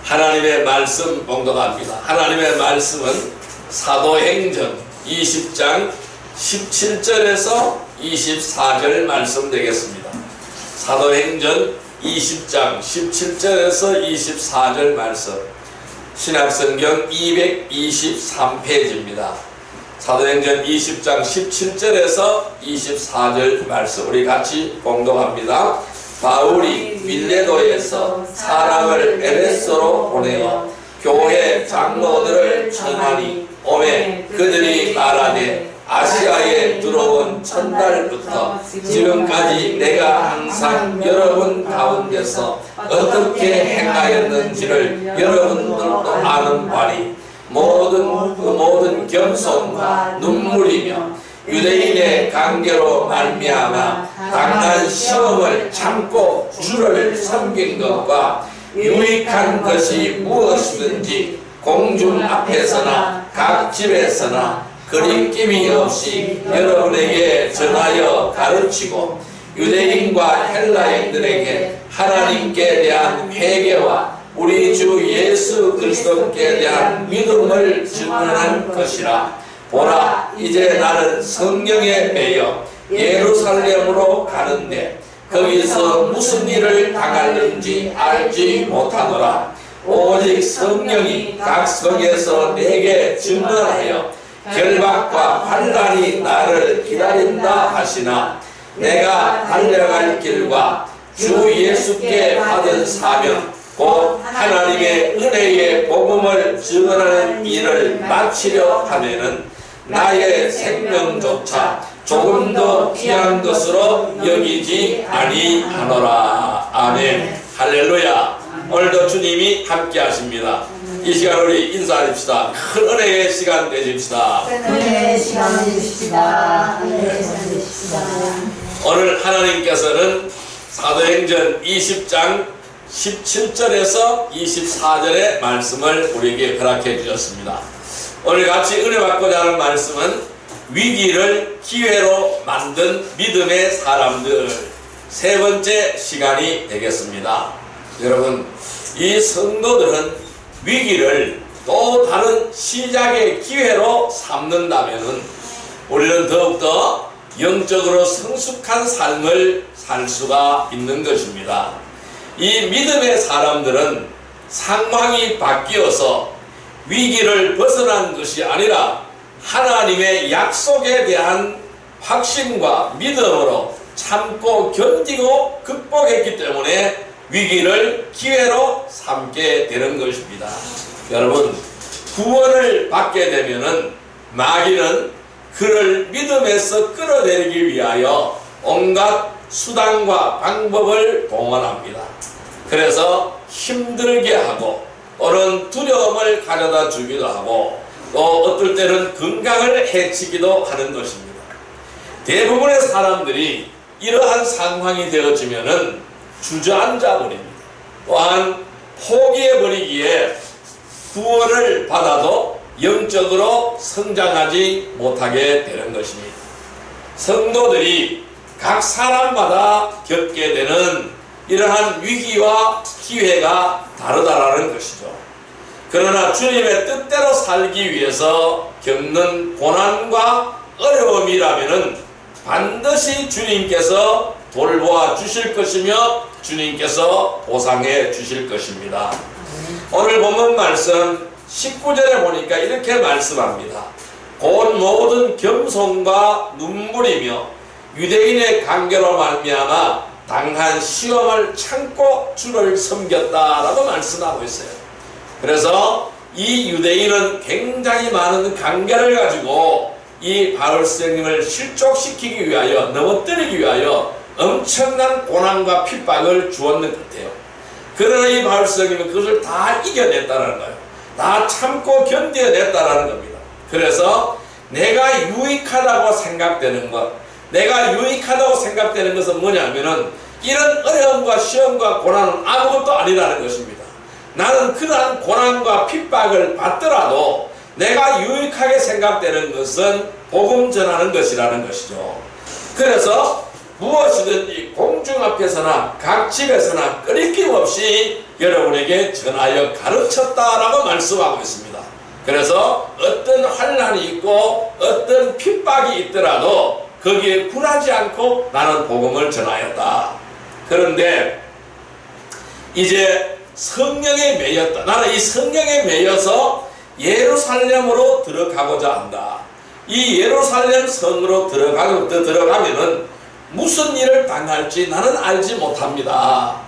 하나님의 말씀 봉독합니다. 하나님의 말씀은 사도행전 20장 17절에서 24절 말씀 되겠습니다. 사도행전 20장 17절에서 24절 말씀, 신약성경 223페이지입니다. 사도행전 20장 17절에서 24절 말씀 우리 같이 봉독합니다. 바울이 밀레도에서 사람을 에베소로 보내어 교회 장로들을 청하니 오매 그들이 말하되 아시아에 들어온 첫날부터 지금까지 내가 항상 여러분 가운데서 어떻게 행하였는지를 여러분들도 아는 바니 모든 겸손과 눈물이며 유대인의 관계로 말미암아 당한 시험을 참고 주를 섬긴 것과 유익한 것이 무엇이든지 공중 앞에서나 각 집에서나 거리낌이 없이 여러분에게 전하여 가르치고 유대인과 헬라인들에게 하나님께 대한 회개와 우리 주 예수 그리스도께 대한 믿음을 증언한 것이라. 보라, 이제 나는 성령에 매여 예루살렘으로 가는데 거기서 무슨 일을 당할는지 알지 못하노라. 오직 성령이 각 성에서 내게 증언하여 결박과 환난이 나를 기다린다 하시나 내가 달려갈 길과 주 예수께 받은 사명 곧 하나님의 은혜의 복음을 증언하는 일을 마치려 하면은 나의 생명조차 조금 더 귀한 것으로 여기지 아니하노라. 아멘. 할렐루야. 오늘도 주님이 함께 하십니다. 이 시간 우리 인사드립시다. 큰 은혜의 시간 되십시다. 은혜의 시간 되십시다. 은혜의 시간 되십시다. 오늘 하나님께서는 사도행전 20장 17절에서 24절의 말씀을 우리에게 허락해 주셨습니다. 오늘 같이 은혜 받고자 하는 말씀은 위기를 기회로 만든 믿음의 사람들, 세 번째 시간이 되겠습니다. 여러분, 이 성도들은 위기를 또 다른 시작의 기회로 삼는다면 우리는 더욱더 영적으로 성숙한 삶을 살 수가 있는 것입니다. 이 믿음의 사람들은 상황이 바뀌어서 위기를 벗어난 것이 아니라 하나님의 약속에 대한 확신과 믿음으로 참고 견디고 극복했기 때문에 위기를 기회로 삼게 되는 것입니다. 여러분, 구원을 받게 되면은 마귀는 그를 믿음에서 끌어내리기 위하여 온갖 수단과 방법을 동원합니다. 그래서 힘들게 하고 또는 두려움을 가져다 주기도 하고 또 어떨 때는 건강을 해치기도 하는 것입니다. 대부분의 사람들이 이러한 상황이 되어지면은 주저앉아 버립니다. 또한 포기해 버리기에 구원을 받아도 영적으로 성장하지 못하게 되는 것입니다. 성도들이 각 사람마다 겪게 되는 이러한 위기와 기회가 다르다라는 것이죠. 그러나 주님의 뜻대로 살기 위해서 겪는 고난과 어려움이라면은 반드시 주님께서 돌보아 주실 것이며 주님께서 보상해 주실 것입니다. 오늘 본문 말씀 19절에 보니까 이렇게 말씀합니다. 곧 모든 겸손과 눈물이며 유대인의 관계로 말미암아 당한 시험을 참고 주를 섬겼다라고 말씀하고 있어요. 그래서 이 유대인은 굉장히 많은 관계를 가지고 이 바울 선생님을 실족시키기 위하여, 넘어뜨리기 위하여 엄청난 고난과 핍박을 주었는 것 같아요. 그러나 이 바울 선생님은 그것을 다 이겨냈다는 거예요. 다 참고 견뎌냈다는 겁니다. 그래서 내가 유익하다고 생각되는 것, 내가 유익하다고 생각되는 것은 뭐냐면은 이런 어려움과 시험과 고난은 아무것도 아니라는 것입니다. 나는 그러한 고난과 핍박을 받더라도 내가 유익하게 생각되는 것은 복음 전하는 것이라는 것이죠. 그래서 무엇이든지 공중 앞에서나 각 집에서나 끊임낌 없이 여러분에게 전하여 가르쳤다라고 말씀하고 있습니다. 그래서 어떤 환난이 있고 어떤 핍박이 있더라도 거기에 굴하지 않고 나는 복음을 전하였다. 그런데 이제 성령에 매였다. 나는 이 성령에 매여서 예루살렘으로 들어가고자 한다. 이 예루살렘 성으로 들어가면은 무슨 일을 당할지 나는 알지 못합니다.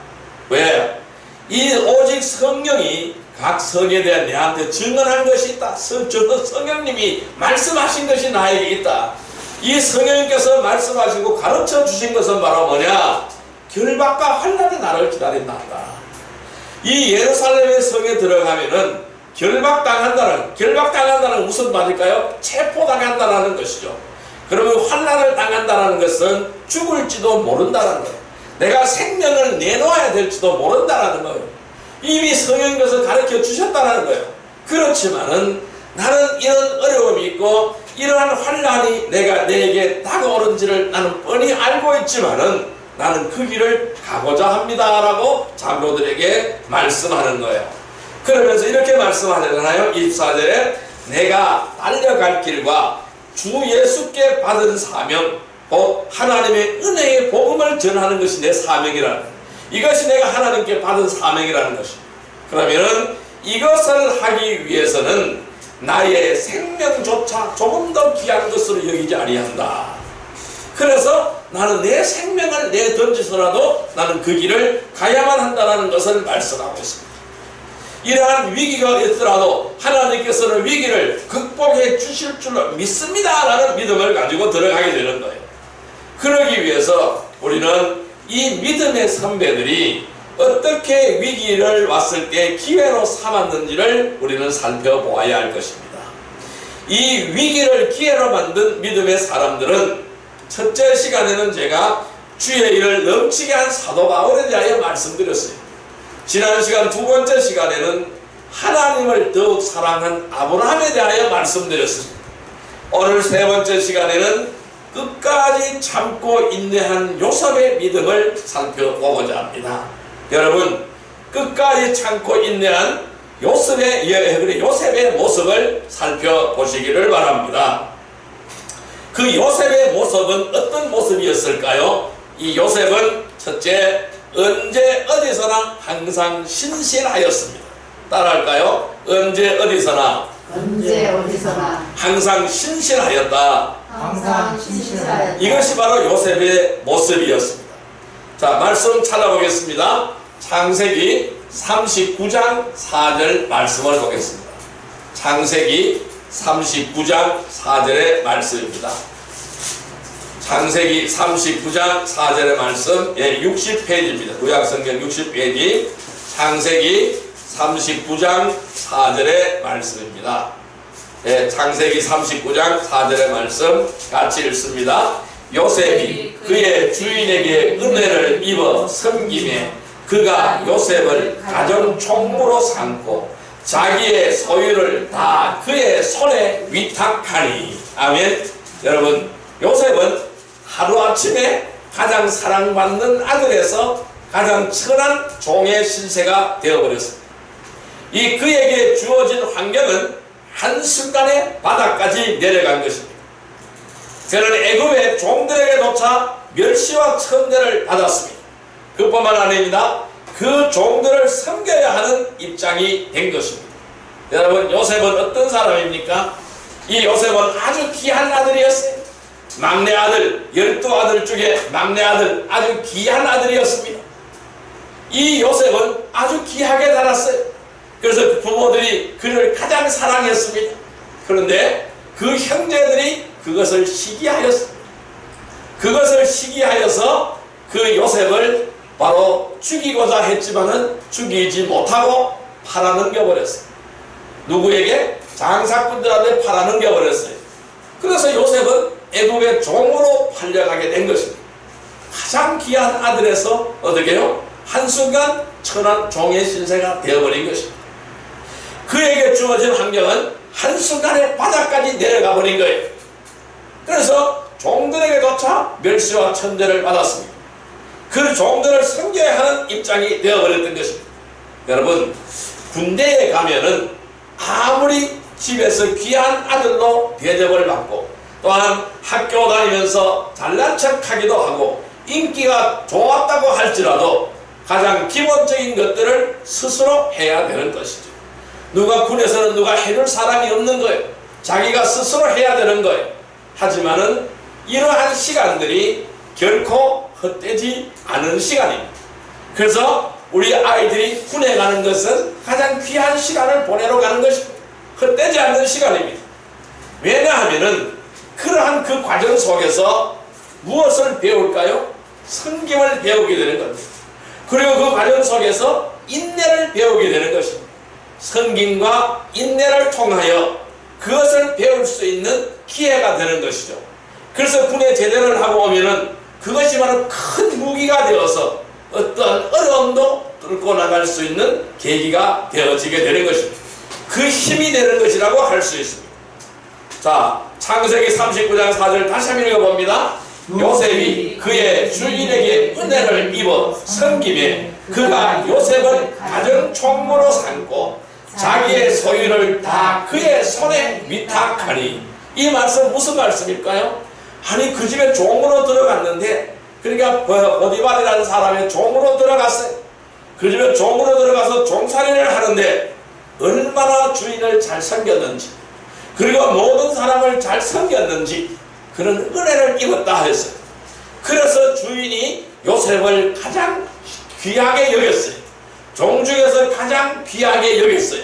왜? 이 오직 성령이 각 성에 대한 내한테 증언한 것이 있다. 성령님이 말씀하신 것이 나에게 있다. 이 성령님께서 말씀하시고 가르쳐 주신 것은 바로 뭐냐? 결박과 환난이 나를 기다린다. 이 예루살렘의 성에 들어가면은 결박당한다는 무슨 말일까요? 체포당한다는 것이죠. 그러면 환난을 당한다는 것은 죽을지도 모른다는 거예요. 내가 생명을 내놓아야 될지도 모른다는 거예요. 이미 성령께서 가르쳐 주셨다는 거예요. 그렇지만은 나는 이런 어려움이 있고 이러한 환난이 내게 다가오는지를 나는 뻔히 알고 있지만은 나는 그 길을 가고자 합니다라고 장로들에게 말씀하는 거예요. 그러면서 이렇게 말씀하잖아요. 24절에 내가 달려갈 길과 주 예수께 받은 사명, 곧 하나님의 은혜의 복음을 전하는 것이 내 사명이라는 거예요. 이것이 내가 하나님께 받은 사명이라는 것입니다. 그러면은 이것을 하기 위해서는 나의 생명조차 조금 더 귀한 것으로 여기지 아니한다. 그래서 나는 내 생명을 내던지서라도 나는 그 길을 가야만 한다는 것을 말씀하고 있습니다. 이러한 위기가 있더라도 하나님께서는 위기를 극복해 주실 줄로 믿습니다 라는 믿음을 가지고 들어가게 되는 거예요. 그러기 위해서 우리는 이 믿음의 선배들이 어떻게 위기를 왔을 때 기회로 삼았는지를 우리는 살펴보아야 할 것입니다. 이 위기를 기회로 만든 믿음의 사람들은 첫째 시간에는 제가 주의 일을 넘치게 한 사도 바울에 대하여 말씀드렸어요. 지난 시간 두 번째 시간에는 하나님을 더욱 사랑한 아브라함에 대하여 말씀드렸습니다. 오늘 세 번째 시간에는 끝까지 참고 인내한 요셉의 믿음을 살펴보고자 합니다. 여러분, 끝까지 참고 인내한 요셉의 모습을 살펴보시기를 바랍니다. 그 요셉의 모습은 어떤 모습이었을까요? 이 요셉은 첫째, 언제 어디서나 항상 신실하였습니다. 따라할까요? 언제 어디서나 항상 신실하였다. 이것이 바로 요셉의 모습이었습니다. 자, 말씀 찾아보겠습니다. 창세기 39장 4절 말씀을 보겠습니다. 창세기 39장 4절의 말씀입니다. 창세기 39장 4절의 말씀, 60페이지입니다. 구약성경 60페이지, 창세기 39장 4절의 말씀입니다. 창세기 39장 4절의 말씀 같이 읽습니다. 요셉이 그의 주인에게 은혜를 입어 섬김에 그가 요셉을 가정 총무로 삼고 자기의 소유를 다 그의 손에 위탁하니. 아멘. 여러분, 요셉은 하루아침에 가장 사랑받는 아들에서 가장 천한 종의 신세가 되어버렸습니다. 이 그에게 주어진 환경은 한순간에 바닥까지 내려간 것입니다. 그는 애굽의 종들에게조차 멸시와 천대를 받았습니다. 그뿐만 아닙니다. 그 종들을 섬겨야 하는 입장이 된 것입니다. 여러분, 요셉은 어떤 사람입니까? 이 요셉은 아주 귀한 아들이었어요. 막내 아들, 12아들 중에 막내 아들, 아주 귀한 아들이었습니다. 이 요셉은 아주 귀하게 자랐어요. 그래서 부모들이 그를 가장 사랑했습니다. 그런데 그 형제들이 그것을 시기하였습니다. 그것을 시기하여서 그 요셉을 바로 죽이고자 했지만은 죽이지 못하고 팔아넘겨버렸어요. 누구에게? 장사꾼들한테 팔아넘겨버렸어요. 그래서 요셉은 애굽의 종으로 팔려가게 된 것입니다. 가장 귀한 아들에서 어떻게 해요? 한순간 천한 종의 신세가 되어버린 것입니다. 그에게 주어진 환경은 한순간에 바닥까지 내려가 버린 거예요. 그래서 종들에게조차 멸시와 천대를 받았습니다. 그 종들을 섬겨야 하는 입장이 되어버렸던 것입니다. 여러분, 군대에 가면은 아무리 집에서 귀한 아들로 대접을 받고 또한 학교 다니면서 잘난 척하기도 하고 인기가 좋았다고 할지라도 가장 기본적인 것들을 스스로 해야 되는 것이죠. 누가 군에서는 누가 해줄 사람이 없는 거예요. 자기가 스스로 해야 되는 거예요. 하지만은 이러한 시간들이 결코 헛되지 않은 시간입니다. 그래서 우리 아이들이 군에 가는 것은 가장 귀한 시간을 보내러 가는 것입니다. 헛되지 않는 시간입니다. 왜냐하면은 그러한 그 과정 속에서 무엇을 배울까요? 섬김을 배우게 되는 겁니다. 그리고 그 과정 속에서 인내를 배우게 되는 것입니다. 섬김과 인내를 통하여 그것을 배울 수 있는 기회가 되는 것이죠. 그래서 군에 제대를 하고 오면은 그것이 바로 큰 무기가 되어서 어떤 어려움도 뚫고 나갈 수 있는 계기가 되어지게 되는 것입니다. 그 힘이 되는 것이라고 할 수 있습니다. 자, 창세기 39장 4절 다시 한번 읽어봅니다. 요셉이 그의 주인에게 은혜를 입어 섬김에 그가 요셉을 가정 총무로 삼고 자기의 소유를 다 그의 손에 위탁하니, 이 말씀 무슨 말씀일까요? 아니, 그 집에 종으로 들어갔는데, 그러니까 보디발이라는 사람의 종으로 들어갔어요. 그 집에 종으로 들어가서 종살이를 하는데 얼마나 주인을 잘 섬겼는지, 그리고 모든 사람을 잘 섬겼는지 그런 은혜를 입었다 했어요. 그래서 주인이 요셉을 가장 귀하게 여겼어요. 종 중에서 가장 귀하게 여겼어요.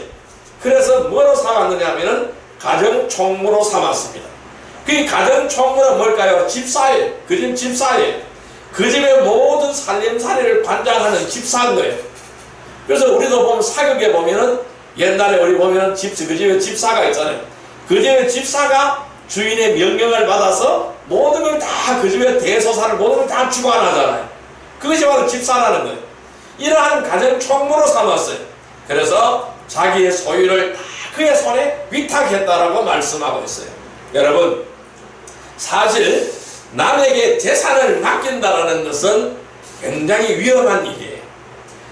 그래서 뭐로 삼았느냐 하면은 가정 총무로 삼았습니다. 그 가정 총무는 뭘까요? 집사예요. 그 집 집사예요. 그 집의 모든 살림살이를 관장하는 집사인 거예요. 그래서 우리도 보면 사극에 보면은 옛날에 우리 보면은 그 집에 집사가 있잖아요. 그 집의 집사가 주인의 명령을 받아서 모든 걸 다 그 집의 대소사를 모든 걸 다 주관하잖아요. 그것이 바로 집사라는 거예요. 이러한 가정 총무로 삼았어요. 그래서 자기의 소유를 다 그의 손에 위탁했다라고 말씀하고 있어요. 여러분, 사실 남에게 재산을 맡긴다라는 것은 굉장히 위험한 일이에요.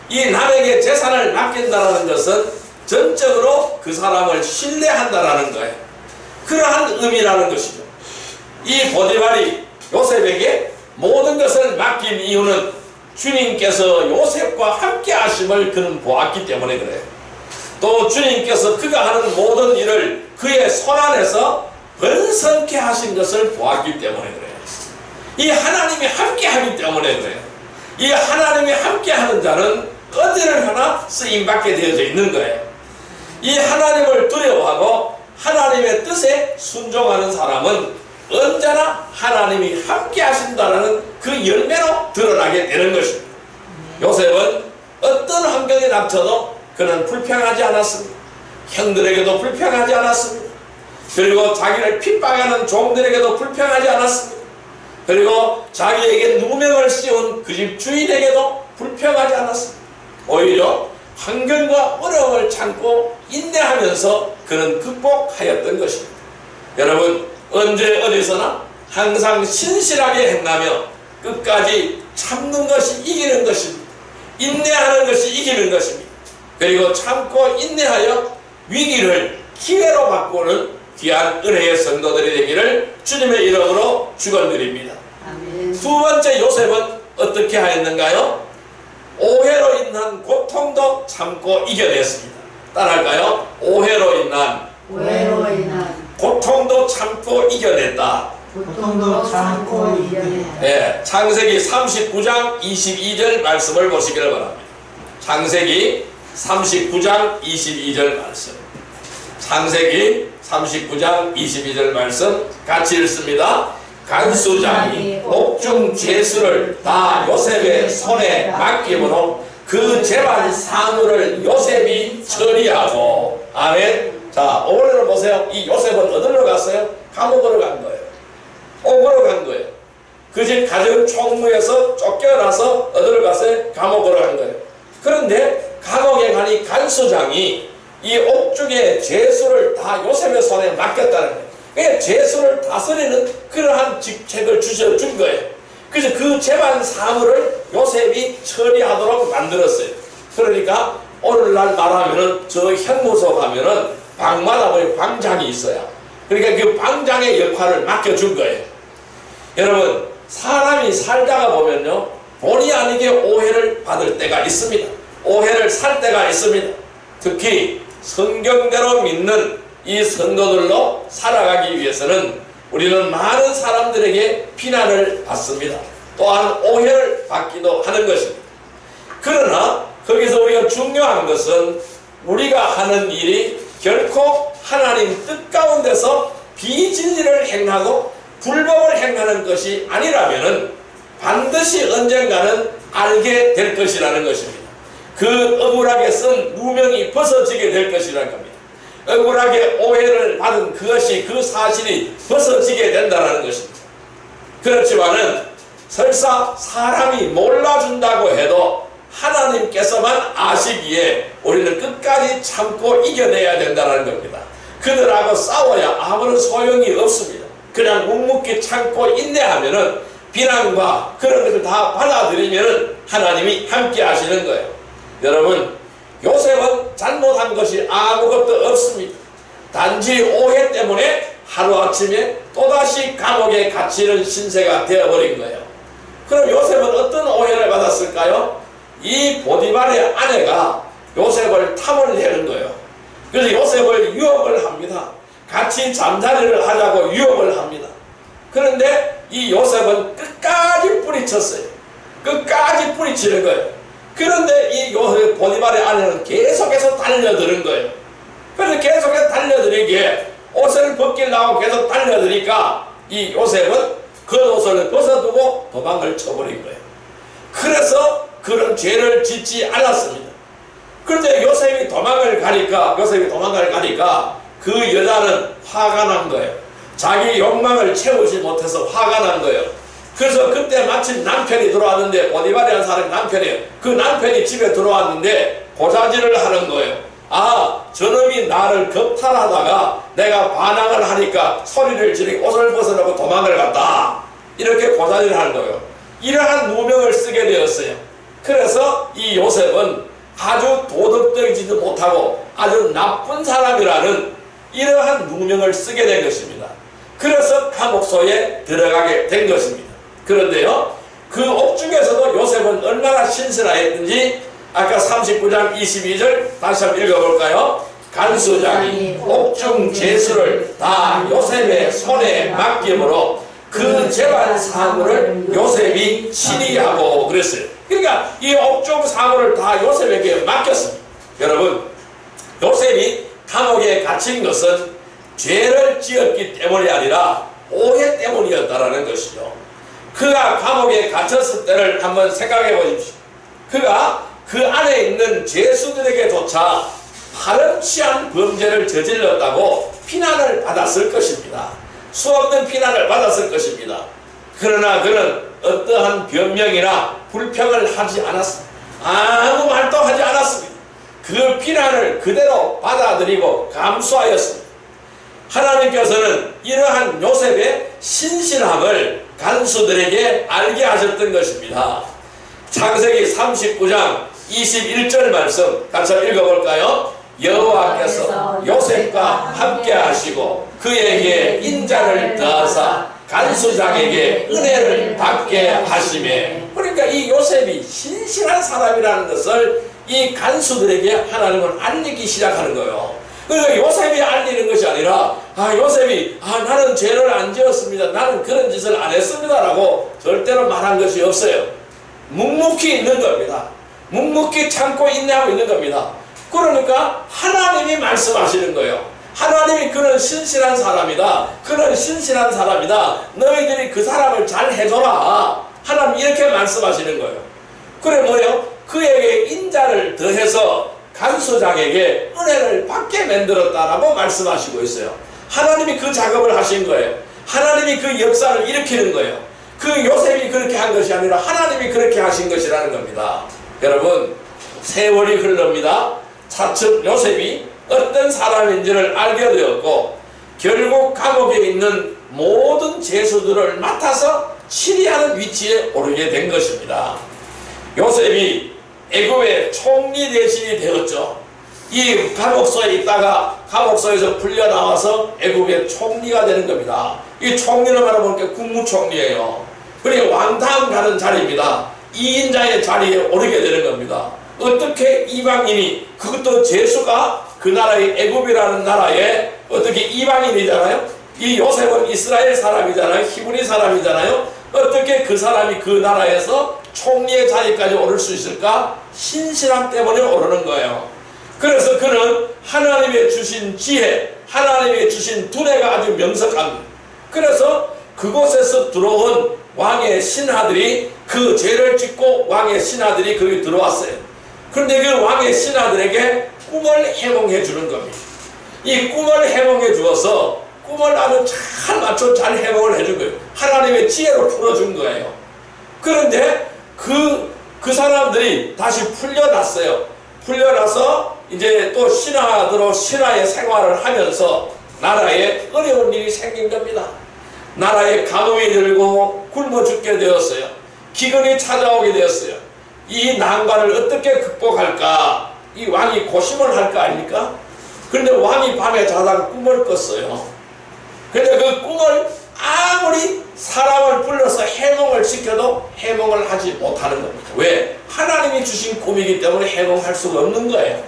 이 남에게 재산을 맡긴다라는 것은 전적으로 그 사람을 신뢰한다라는 거예요. 그러한 의미라는 것이죠. 이 보디발이 요셉에게 모든 것을 맡긴 이유는 주님께서 요셉과 함께 하심을 그는 보았기 때문에 그래요. 또 주님께서 그가 하는 모든 일을 그의 손안에서 번성케 하신 것을 보았기 때문에 그래요. 이 하나님이 함께 하기 때문에 그래요. 이 하나님이 함께 하는 자는 어디를 하나 쓰임받게 되어져 있는 거예요. 이 하나님을 두려워하고 하나님의 뜻에 순종하는 사람은 언제나 하나님이 함께 하신다는 그 열매로 드러나게 되는 것입니다. 요셉은 어떤 환경에 닥쳐도 그는 불평하지 않았습니다. 형들에게도 불평하지 않았습니다. 그리고 자기를 핍박하는 종들에게도 불평하지 않았습니다. 그리고 자기에게 누명을 씌운 그 집 주인에게도 불평하지 않았습니다. 오히려 환경과 어려움을 참고 인내하면서 그는 극복하였던 것입니다. 여러분, 언제 어디서나 항상 신실하게 행하며 끝까지 참는 것이 이기는 것입니다. 인내하는 것이 이기는 것입니다. 그리고 참고 인내하여 위기를 기회로 바꾸는 귀한 은혜의 성도들이 되기를 주님의 이름으로 축원드립니다. 두 번째, 요셉은 어떻게 하였는가요? 오해로 인한 고통도 참고 이겨냈습니다. 따라할까요? 오해로 인한 고통도 참고 이겨냈다. 고통도 참고 이겨냈다. 네, 창세기 39장 22절 말씀을 보시기를 바랍니다. 창세기 39장 22절 말씀. 창세기 39장 22절 말씀 같이 읽습니다. 간수장이 옥중 죄수를 다 요셉의 손에 맡김으로 그 재반 사물을 요셉이 처리하고. 아멘. 자, 오늘은 보세요. 이 요셉은 어디로 갔어요? 감옥으로 간 거예요. 옥으로 간 거예요. 그 집 가정 총무에서 쫓겨나서 어디로 갔어요? 감옥으로 간 거예요. 그런데 감옥에 가니 간수장이 이 옥중의 죄수를 다 요셉의 손에 맡겼다는 거예요. 그러니까 죄수를 다스리는 그러한 직책을 주셔준 거예요. 그래서 그 재반 사물을 요셉이 처리하도록 만들었어요. 그러니까 오늘날 말하면은 저 형무소 가면은 방마다 보니 방장이 있어요. 그러니까 그 방장의 역할을 맡겨준 거예요. 여러분, 사람이 살다가 보면요, 본의 아니게 오해를 받을 때가 있습니다. 오해를 살 때가 있습니다. 특히 성경대로 믿는 이 성도들로 살아가기 위해서는 우리는 많은 사람들에게 비난을 받습니다. 또한 오해를 받기도 하는 것입니다. 그러나 거기서 우리가 중요한 것은 우리가 하는 일이 결코 하나님 뜻 가운데서 비진리를 행하고 불법을 행하는 것이 아니라면은 반드시 언젠가는 알게 될 것이라는 것입니다. 그 억울하게 쓴 누명이 벗어지게 될 것이라는 겁니다. 억울하게 오해를 받은 그것이, 그 사실이 벗어지게 된다는 것입니다. 그렇지만은 설사 사람이 몰라준다고 해도 하나님께서만 아시기에 우리는 끝까지 참고 이겨내야 된다는 겁니다. 그들하고 싸워야 아무런 소용이 없습니다. 그냥 묵묵히 참고 인내하면은 비난과 그런 것을 다 받아들이면은 하나님이 함께 하시는 거예요. 여러분, 요셉은 잘못한 것이 아무것도 없습니다. 단지 오해 때문에 하루아침에 또다시 감옥에 갇히는 신세가 되어버린 거예요. 그럼 요셉은 어떤 오해를 받았을까요? 이 보디발의 아내가 요셉을 탐을 내는 거예요. 그래서 요셉을 유혹을 합니다. 같이 잠자리를 하자고 유혹을 합니다. 그런데 이 요셉은 끝까지 뿌리쳤어요. 끝까지 뿌리치는 거예요. 그런데 이 보디발의 아내는 계속해서 달려드는 거예요. 그래서 계속해서 달려들이기에 옷을 벗기려고 계속 달려드니까 이 요셉은 그 옷을 벗어두고 도망을 쳐버린 거예요. 그래서 그런 죄를 짓지 않았습니다. 그런데 요셉이 도망을 가니까 그 여자는 화가 난 거예요. 자기 욕망을 채우지 못해서 화가 난 거예요. 그래서 그때 마침 남편이 들어왔는데, 보디발이라는 사람이 남편이에요. 그 남편이 집에 들어왔는데 고자질을 하는 거예요. 아, 저놈이 나를 겁탈하다가 내가 반항을 하니까 소리를 지르고 옷을 벗어놓고 도망을 갔다. 이렇게 고자질을 하는 거예요. 이러한 누명을 쓰게 되었어요. 그래서 이 요셉은 아주 도덕적이지도 못하고 아주 나쁜 사람이라는 이러한 누명을 쓰게 된 것입니다. 그래서 감옥소에 들어가게 된 것입니다. 그런데요, 그 옥중에서도 요셉은 얼마나 신선하였는지 아까 39장 22절 다시 한번 읽어볼까요? 간수장이 옥중 죄수를 다 요셉의 손에 맡김으로 그 재반 사무를 요셉이 친히 하고 그랬어요. 그러니까 이 옥중 사무를 다 요셉에게 맡겼습니다. 여러분, 요셉이 감옥에 갇힌 것은 죄를 지었기 때문이 아니라 오해 때문이었다라는 것이죠. 그가 감옥에 갇혔을 때를 한번 생각해 보십시오. 그가 그 안에 있는 죄수들에게조차 파렴치 않은 범죄를 저질렀다고 비난을 받았을 것입니다. 수없는 비난을 받았을 것입니다. 그러나 그는 어떠한 변명이나 불평을 하지 않았습니다. 아무 말도 하지 않았습니다. 그 비난을 그대로 받아들이고 감수하였습니다. 하나님께서는 이러한 요셉의 신실함을 간수들에게 알게 하셨던 것입니다. 창세기 39장 21절 말씀 같이 읽어볼까요? 여호와께서 요셉과 함께 하시고 그에게 인자를 더하사 간수장에게 은혜를 받게 하시매. 그러니까 이 요셉이 신실한 사람이라는 것을 이 간수들에게 하나님은 알리기 시작하는 거예요. 그러니까 요셉이 알리는 것이 아니라 요셉이 나는 죄를 안 지었습니다, 나는 그런 짓을 안 했습니다 라고 절대로 말한 것이 없어요. 묵묵히 있는 겁니다. 묵묵히 참고 인내하고 있는 겁니다. 그러니까 하나님이 말씀하시는 거예요. 하나님이 그는 신실한 사람이다, 그는 신실한 사람이다, 너희들이 그 사람을 잘 해줘라, 하나님 이렇게 말씀하시는 거예요. 그래 뭐예요? 그에게 인자를 더해서 간수장에게 은혜를 받게 만들었다라고 말씀하시고 있어요. 하나님이 그 작업을 하신 거예요. 하나님이 그 역사를 일으키는 거예요. 그 요셉이 그렇게 한 것이 아니라 하나님이 그렇게 하신 것이라는 겁니다. 여러분, 세월이 흘릅니다. 차츰 요셉이 어떤 사람인지를 알게 되었고 결국 감옥에 있는 모든 죄수들을 맡아서 치리하는 위치에 오르게 된 것입니다. 요셉이 애굽의 총리 대신이 되었죠. 이 감옥소에 있다가 감옥소에서 풀려 나와서 애굽의 총리가 되는 겁니다. 이 총리를 말하면 국무총리예요. 그러니까 왕 다음 가는 자리입니다. 2인자의 자리에 오르게 되는 겁니다. 어떻게 이방인이, 그것도 제수가 그 나라의 애굽이라는 나라에 어떻게 이방인이잖아요. 이 요셉은 이스라엘 사람이잖아요. 히브리 사람이잖아요. 어떻게 그 사람이 그 나라에서 총리의 자리까지 오를 수 있을까? 신실함 때문에 오르는 거예요. 그래서 그는 하나님의 주신 지혜, 하나님의 주신 두뇌가 아주 명석합니다. 그래서 그곳에서 들어온 왕의 신하들이, 그 죄를 짓고 왕의 신하들이 거기 들어왔어요. 그런데 그 왕의 신하들에게 꿈을 해몽해 주는 겁니다. 이 꿈을 해몽해 주어서 꿈을 아주 잘 맞춰 잘 해몽을 해준 거예요. 하나님의 지혜로 풀어준 거예요. 그런데 그 사람들이 다시 풀려났어요. 풀려나서 이제 또 신하들로 신하의 생활을 하면서 나라에 어려운 일이 생긴 겁니다. 나라에 가뭄이 들고 굶어 죽게 되었어요. 기근이 찾아오게 되었어요. 이 난관을 어떻게 극복할까? 이 왕이 고심을 할 거 아닙니까? 그런데 왕이 밤에 자다가 꿈을 꿨어요. 그런데 그 꿈을 아무리 사람을 불러서 해몽을 시켜도 해몽을 하지 못하는 겁니다. 왜? 하나님이 주신 꿈이기 때문에 해몽할 수가 없는 거예요.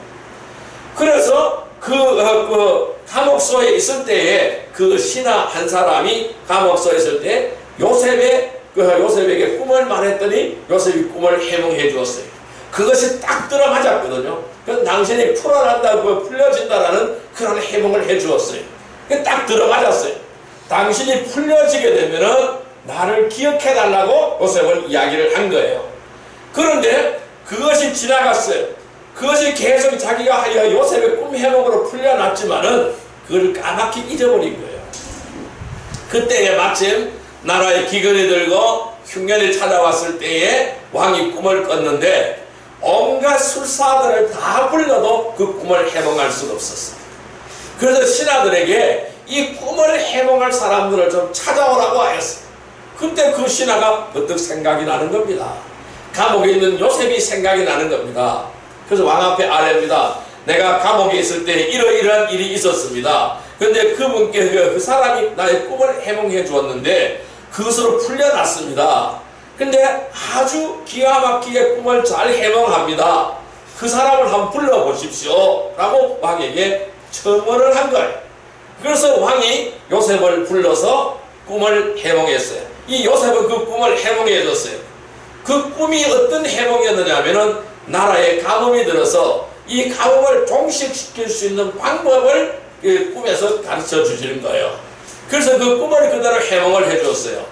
그래서 그 감옥소에 있을 때에 그 신하 한 사람이 감옥소에 있을 때 요셉에게 꿈을 말했더니 요셉이 꿈을 해몽해 주었어요. 그것이 딱 들어맞았거든요. 그래서 당신이 풀어난다고 풀려진다라는 그런 해몽을 해 주었어요. 딱 들어맞았어요. 당신이 풀려지게 되면은 나를 기억해 달라고 요셉은 이야기를 한 거예요. 그런데 그것이 지나갔어요. 그것이 계속 자기가 요셉의 꿈 해몽으로 풀려났지만은 그걸 까맣게 잊어버린 거예요. 그때에 마침 나라에 기근이 들고 흉년이 찾아왔을 때에 왕이 꿈을 꿨는데 온갖 술사들을 다 불러도 그 꿈을 해몽할 수가 없었어요. 그래서 신하들에게 이 꿈을 해몽할 사람들을 좀 찾아오라고 하였어요. 그때 그 신하가 번뜩 생각이 나는 겁니다. 감옥에 있는 요셉이 생각이 나는 겁니다. 그래서 왕 앞에 아뢰입니다. 내가 감옥에 있을 때 이러이러한 일이 있었습니다. 그런데 그분께 그 사람이 나의 꿈을 해몽해 주었는데 그것으로 풀려났습니다. 근데 아주 기가 막히게 꿈을 잘 해몽합니다. 그 사람을 한번 불러보십시오 라고 왕에게 청원을 한 거예요. 그래서 왕이 요셉을 불러서 꿈을 해몽했어요. 이 요셉은 그 꿈을 해몽해 줬어요. 그 꿈이 어떤 해몽이었느냐 하면은 나라에 가뭄이 들어서 이 가뭄을 종식시킬 수 있는 방법을 꿈에서 가르쳐 주시는 거예요. 그래서 그 꿈을 그대로 해몽을 해 줬어요.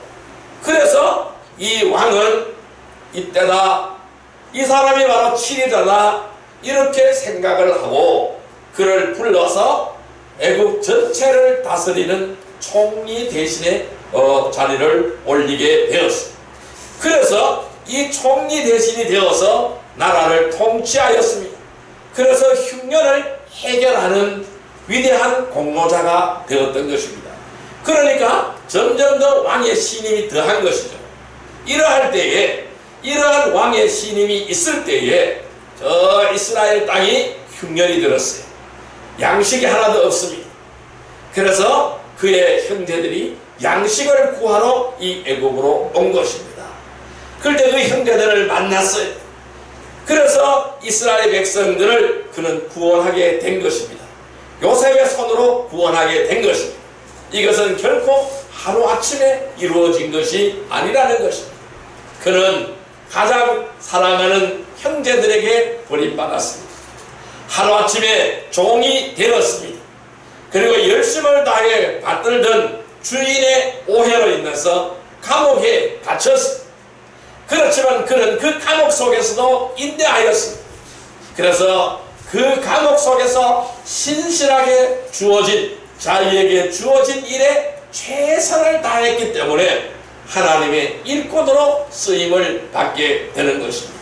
그래서 이 왕은 이때다, 이 사람이 바로 치리자다, 이렇게 생각을 하고 그를 불러서 애굽 전체를 다스리는 총리 대신에 자리를 올리게 되었습니다. 그래서 이 총리 대신이 되어서 나라를 통치하였습니다. 그래서 흉년을 해결하는 위대한 공로자가 되었던 것입니다. 그러니까 점점 더 왕의 신임이 더한 것이죠. 이러할 때에, 이러한 왕의 신임이 있을 때에 저 이스라엘 땅이 흉년이 들었어요. 양식이 하나도 없습니다. 그래서 그의 형제들이 양식을 구하러 이 애굽으로 온 것입니다. 그때 그 형제들을 만났어요. 그래서 이스라엘 백성들을 그는 구원하게 된 것입니다. 요셉의 손으로 구원하게 된 것입니다. 이것은 결코 하루아침에 이루어진 것이 아니라는 것입니다. 그는 가장 사랑하는 형제들에게 버림받았습니다. 하루아침에 종이 되었습니다. 그리고 열심을 다해 받들던 주인의 오해로 인해서 감옥에 갇혔습니다. 그렇지만 그는 그 감옥 속에서도 인내하였습니다. 그래서 그 감옥 속에서 신실하게 자기에게 주어진 일에 최선을 다했기 때문에 하나님의 일꾼으로 쓰임을 받게 되는 것입니다.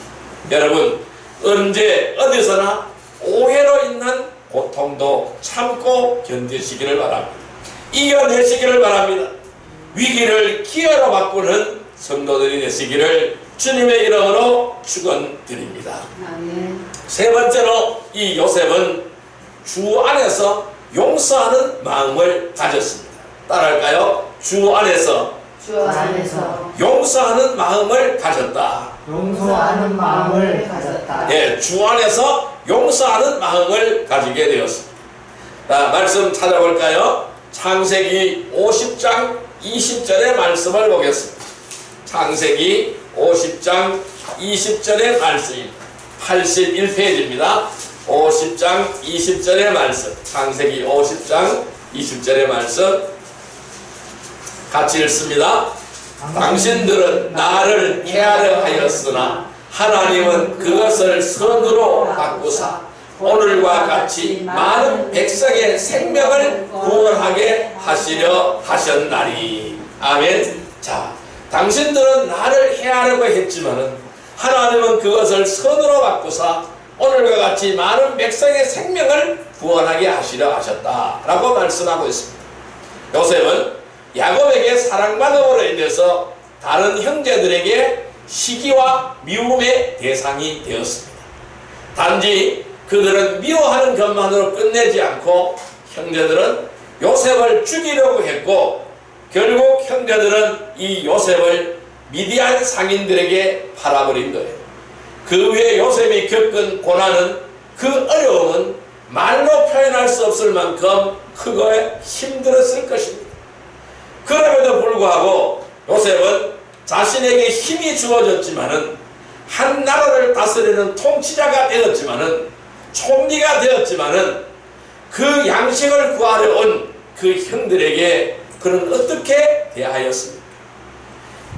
여러분, 언제 어디서나 오해로 인한 고통도 참고 견디시기를 바랍니다. 이겨내시기를 바랍니다. 위기를 기회로 바꾸는 성도들이 되시기를 주님의 이름으로 축원드립니다. 아멘. 세 번째로 이 요셉은 주 안에서 용서하는 마음을 가졌습니다. 따라할까요? 주 안에서 주 안에서 용서하는 마음을 가졌다. 용서하는 마음을 가졌다. 예, 주 안에서 용서하는 마음을 가지게 되었습니다. 자, 말씀 찾아볼까요? 창세기 50장 20절의 말씀을 보겠습니다. 창세기 50장 20절의 말씀 81페이지입니다. 50장 20절의 말씀, 창세기 50장 20절의 말씀 같이 읽습니다. 당신들은 나를 해하려 하였으나 하나님은 그것을 선으로 바꾸사 오늘과 같이 많은 백성의 생명을 구원하게 하시려 하셨나니. 아멘. 자, 당신들은 나를 해하려고 했지만은 하나님은 그것을 선으로 바꾸사 오늘과 같이 많은 백성의 생명을 구원하게 하시려 하셨다라고 말씀하고 있습니다. 요셉은 야곱에게 사랑받음으로 인해서 다른 형제들에게 시기와 미움의 대상이 되었습니다. 단지 그들은 미워하는 것만으로 끝내지 않고 형제들은 요셉을 죽이려고 했고 결국 형제들은 이 요셉을 미디안 상인들에게 팔아버린 거예요. 그 후에 요셉이 겪은 고난은, 그 어려움은 말로 표현할 수 없을 만큼 크고 힘들었을 것입니다. 그럼에도 불구하고 요셉은 자신에게 힘이 주어졌지만은 한 나라를 다스리는 통치자가 되었지만은 총리가 되었지만은 그 양식을 구하려 온 그 형들에게 그는 어떻게 대하였습니까?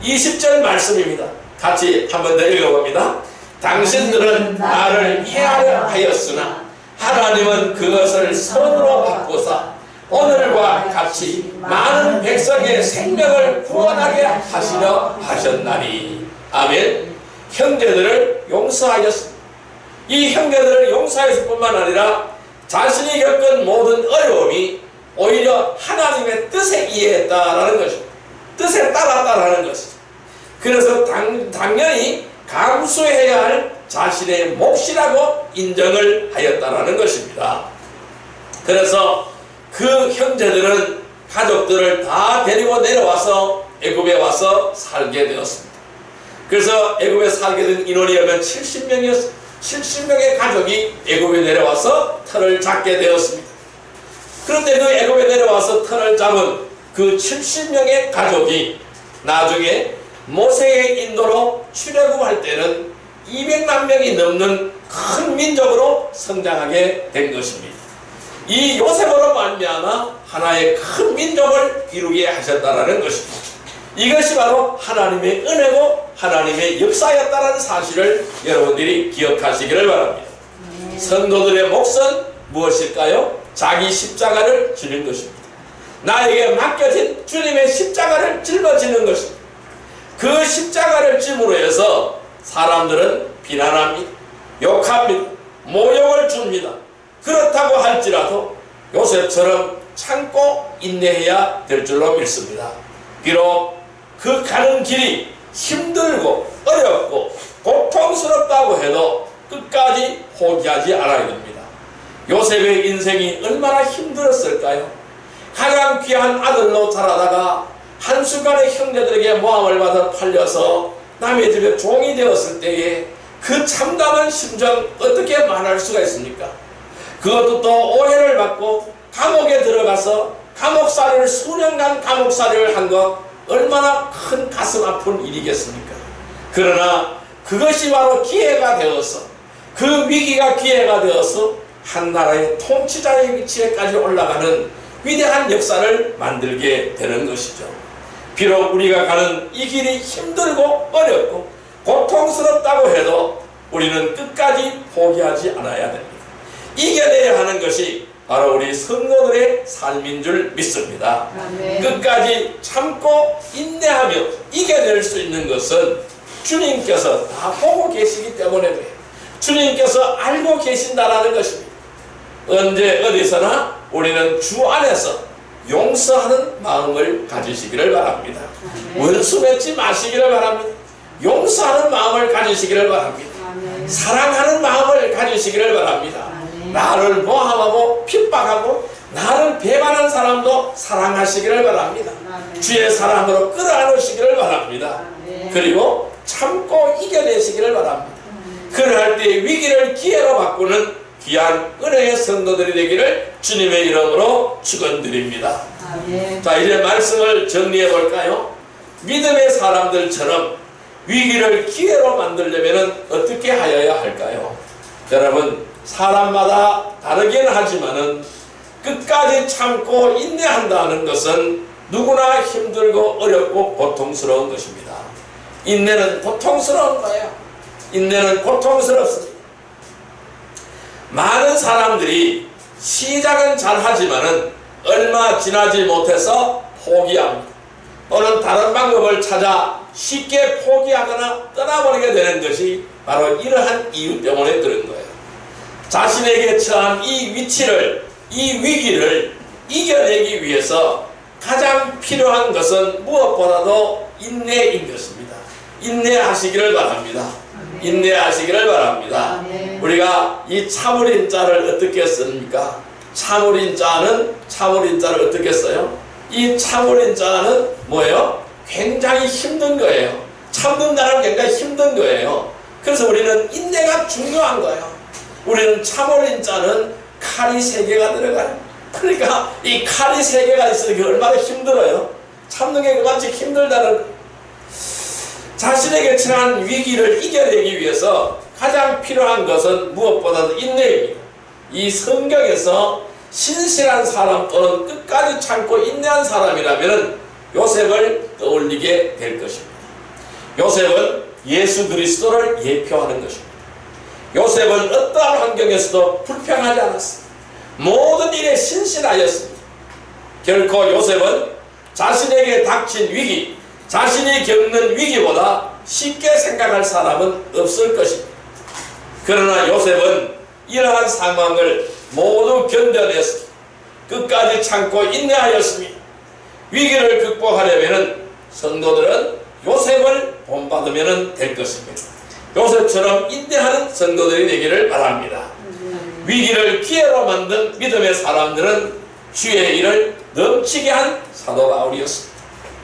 20절 말씀입니다. 같이 한 번 더 읽어봅니다. 당신들은 나를 해하려 하였으나 하나님은 그것을 선으로 바꾸사 오늘과 같이 많은 백성의 생명을 구원하게 하시려 하셨나니. 아멘. 형제들을 용서하였습니다. 이 형제들을 용서했을 뿐만 아니라 자신이 겪은 모든 어려움이 오히려 하나님의 뜻에 의했다라는 것입니다. 뜻에 따랐다라는 것이죠. 그래서 당연히 감수해야 할 자신의 몫이라고 인정을 하였다라는 것입니다. 그래서 그 형제들은 가족들을 다 데리고 내려와서 애굽에 와서 살게 되었습니다. 그래서 애굽에 살게 된 인원이 얼마 70명이었습니다. 70명의 가족이 애굽에 내려와서 터를 잡게 되었습니다. 그런데 그 애굽에 내려와서 터를 잡은 그 70명의 가족이 나중에 모세의 인도로 출애굽할 때는 200만 명이 넘는 큰 민족으로 성장하게 된 것입니다. 이 요셉으로 말미암아 하나의 큰 민족을 이루게 하셨다라는 것입니다. 이것이 바로 하나님의 은혜고 하나님의 역사였다는 사실을 여러분들이 기억하시기를 바랍니다. 성도들의 몫은 무엇일까요? 자기 십자가를 지는 것입니다. 나에게 맡겨진 주님의 십자가를 짊어지는 것입니다. 그 십자가를 짐으로 해서 사람들은 비난합니다. 욕합니다. 모욕을 줍니다. 그렇다고 할지라도 요셉처럼 참고 인내해야 될 줄로 믿습니다. 비록 그 가는 길이 힘들고 어렵고 고통스럽다고 해도 끝까지 포기하지 않아야 됩니다. 요셉의 인생이 얼마나 힘들었을까요? 가장 귀한 아들로 자라다가 한순간에 형제들에게 모함을 받아 팔려서 남의 집에 종이 되었을 때에 그 참담한 심정 어떻게 말할 수가 있습니까? 그것도 또 오해를 받고 감옥에 들어가서 감옥살이를 수년간 감옥살이를 한 것 얼마나 큰 가슴 아픈 일이겠습니까? 그러나 그것이 바로 기회가 되어서 그 위기가 기회가 되어서 한 나라의 통치자의 위치에까지 올라가는 위대한 역사를 만들게 되는 것이죠. 비록 우리가 가는 이 길이 힘들고 어렵고 고통스럽다고 해도 우리는 끝까지 포기하지 않아야 됩니다. 이겨내야 하는 것이 바로 우리 성도들의 삶인 줄 믿습니다. 아멘. 끝까지 참고 인내하며 이겨낼 수 있는 것은 주님께서 다 보고 계시기 때문에 그래요. 주님께서 알고 계신다라는 것입니다. 언제 어디서나 우리는 주 안에서 용서하는 마음을 가지시기를 바랍니다. 원수 맺지 마시기를 바랍니다. 용서하는 마음을 가지시기를 바랍니다. 사랑하는 마음을 가지시기를 바랍니다. 나를 모함하고 핍박하고 나를 배반한 사람도 사랑하시기를 바랍니다. 주의 사랑으로 끌어안으시기를 바랍니다. 그리고 참고 이겨내시기를 바랍니다. 그럴 때 위기를 기회로 바꾸는 귀한 은혜의 성도들이 되기를 주님의 이름으로 축원드립니다. 자, 이제 말씀을 정리해 볼까요? 믿음의 사람들처럼 위기를 기회로 만들려면 어떻게 하여야 할까요? 여러분, 사람마다 다르긴 하지만은 끝까지 참고 인내한다는 것은 누구나 힘들고 어렵고 고통스러운 것입니다. 인내는 고통스러운 거예요. 인내는 고통스럽습니다. 많은 사람들이 시작은 잘하지만은 얼마 지나지 못해서 포기합니다. 또는 다른 방법을 찾아 쉽게 포기하거나 떠나버리게 되는 것이 바로 이러한 이유 때문에 그런 거예요. 자신에게 처한 이 위치를, 이 위기를 이겨내기 위해서 가장 필요한 것은 무엇보다도 인내인 것입니다. 인내하시기를 바랍니다. 인내하시기를 바랍니다. 우리가 이 참으린 자를 어떻게 씁니까? 참으린 자를 어떻게 써요? 이 참으린 자는 뭐예요? 굉장히 힘든 거예요. 참는다는 게 굉장히 힘든 거예요. 그래서 우리는 인내가 중요한 거예요. 우리는 참으린 자는 칼이 3개가 들어가요. 그러니까 이 칼이 3개가 있으니까 얼마나 힘들어요. 참는 게 그만큼 힘들다는 거예요. 자신에게 처한 위기를 이겨내기 위해서 가장 필요한 것은 무엇보다도 인내입니다. 이 성경에서 신실한 사람 또는 끝까지 참고 인내한 사람이라면 요셉을 떠올리게 될 것입니다. 요셉은 예수 그리스도를 예표하는 것입니다. 요셉은 어떠한 환경에서도 불평하지 않았습니다. 모든 일에 신실하였습니다. 결코 요셉은 자신에게 닥친 위기, 자신이 겪는 위기보다 쉽게 생각할 사람은 없을 것입니다. 그러나 요셉은 이러한 상황을 모두 견뎌냈습니다. 끝까지 참고 인내하였습니다. 위기를 극복하려면 성도들은 요셉을 본받으면 될 것입니다. 요셉처럼 인내하는 성도들이 되기를 바랍니다. 위기를 기회로 만든 믿음의 사람들은 주의 일을 넘치게 한 사도 바울이었습니다.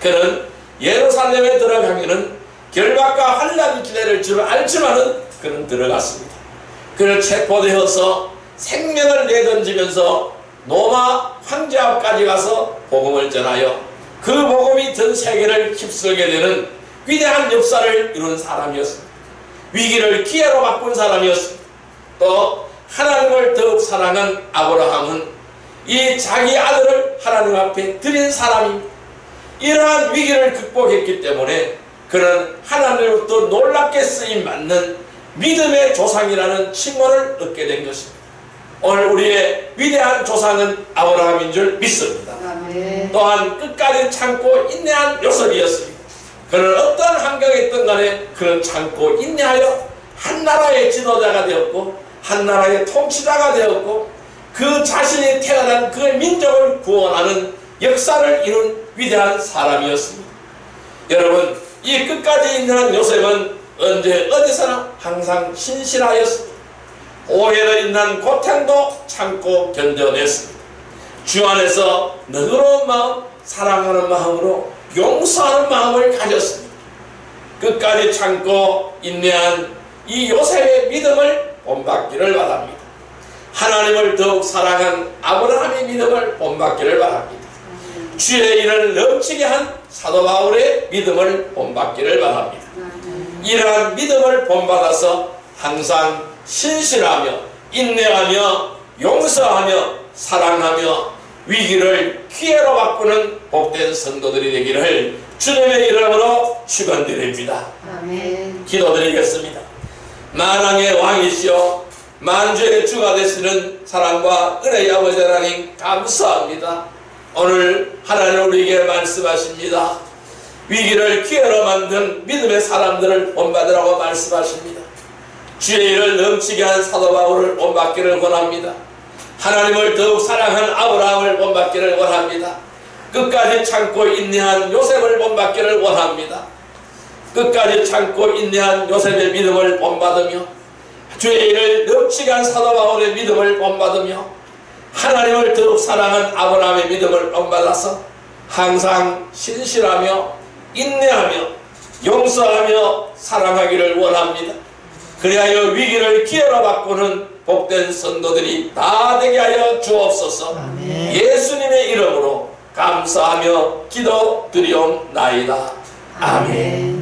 그는 예루살렘에 들어가면은 결박과 환난이 기다릴 줄 알지만은 그는 들어갔습니다. 그는 체포되어서 생명을 내던지면서 로마 황제 앞까지 가서 복음을 전하여 그 복음이 전 세계를 휩쓸게 되는 위대한 역사를 이룬 사람이었습니다. 위기를 기회로 바꾼 사람이었습니다. 또 하나님을 더욱 사랑한 아브라함은 이 자기 아들을 하나님 앞에 드린 사람입니다. 이러한 위기를 극복했기 때문에 그는 하나님으로부터 놀랍게 쓰임받는 믿음의 조상이라는 칭호를 얻게 된 것입니다. 오늘 우리의 위대한 조상은 아브라함인 줄 믿습니다. 또한 끝까지 참고 인내한 요셉이었습니다. 그는 어떤 환경에 있든 간에 그는 참고 인내하여 한 나라의 지도자가 되었고 한 나라의 통치자가 되었고 그 자신이 태어난 그 민족을 구원하는 역사를 이룬 위대한 사람이었습니다. 여러분, 이 끝까지 인내한 요셉은 언제 어디서나 항상 신실하였습니다. 오해로 인한 고통도 참고 견뎌냈습니다. 주 안에서 너그러운 마음, 사랑하는 마음으로 용서하는 마음을 가졌습니다. 끝까지 참고 인내한 이 요셉의 믿음을 본받기를 바랍니다. 하나님을 더욱 사랑한 아브라함의 믿음을 본받기를 바랍니다. 주의 일을 넘치게 한 사도 바울의 믿음을 본받기를 바랍니다. 이러한 믿음을 본받아서 항상 신실하며 인내하며 용서하며 사랑하며 위기를 기회로 바꾸는 복된 성도들이 되기를 주님의 이름으로 축원드립니다. 기도드리겠습니다. 만왕의 왕이시여 만주의 주가 되시는 사랑과 은혜의 아버지 하나님 감사합니다. 오늘 하나님 우리에게 말씀하십니다. 위기를 기회로 만든 믿음의 사람들을 본받으라고 말씀하십니다. 주의 일을 넘치게 한 사도 바울을 본받기를 원합니다. 하나님을 더욱 사랑한 아브라함을 본받기를 원합니다. 끝까지 참고 인내한 요셉을 본받기를 원합니다. 끝까지 참고 인내한 요셉의 믿음을 본받으며 주의 일을 넘치게 한 사도 바울의 믿음을 본받으며 하나님을 더욱 사랑한 아브라함의 믿음을 본받아서 항상 신실하며 인내하며 용서하며 사랑하기를 원합니다. 그리하여 위기를 기회로 바꾸는 복된 성도들이 다 되게 하여 주옵소서. 아멘. 예수님의 이름으로 감사하며 기도드리옵나이다. 아멘.